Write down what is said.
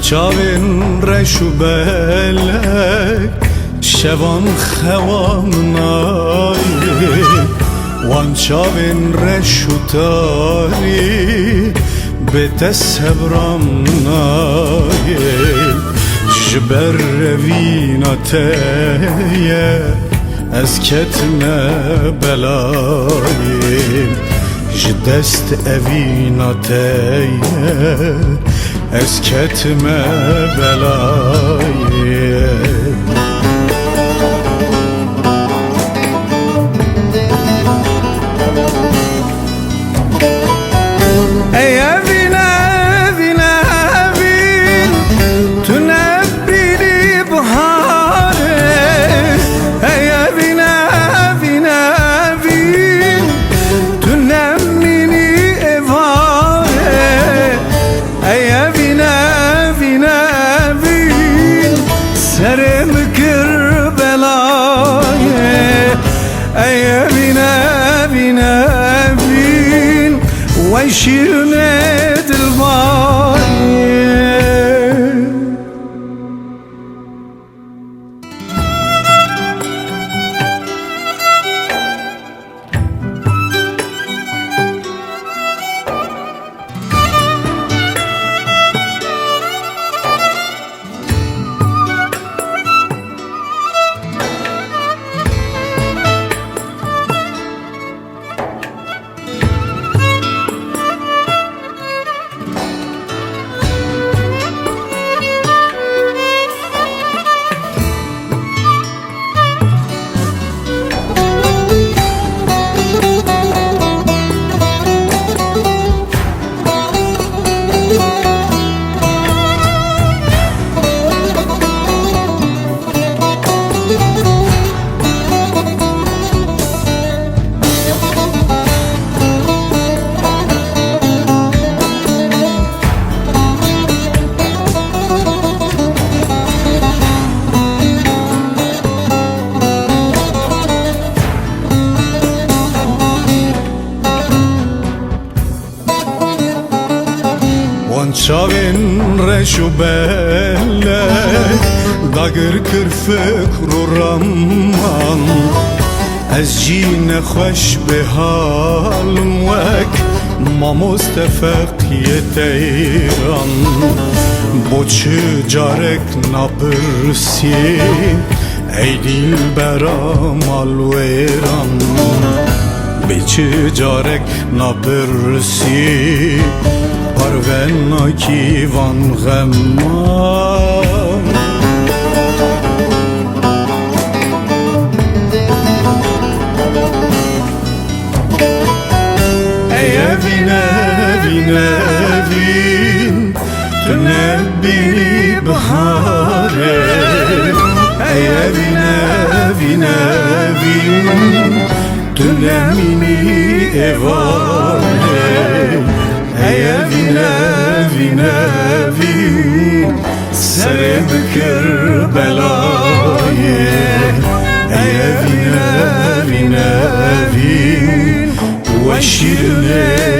Çavin reşu belek şevan xevam nayi Wan çavin reşu tari bete sebram nayi Jiber revina teye ez ketme belayim Jidest evina teye ez ketme belayim Ey evin evin evin tünebbili bahare Ey evin evin evin tünemmini evare Ey evin evin evin serem kırbelaye Ey evin evin evin vay şirine dilbaye Çavin reşu belek dagir kir fikru raman Ez jîne xweş bi halim wek mamoste feqiyê teyran Bo çi carek napirsî ey dilbera malwêran Bi çi carek napirsî Parvena kivan gemman Ey evin evin evin tünebbili bahare Ey evin evin evin tünemini evare Ey evin evin evin serem kırbelaye Ey evin evin evin ve şirine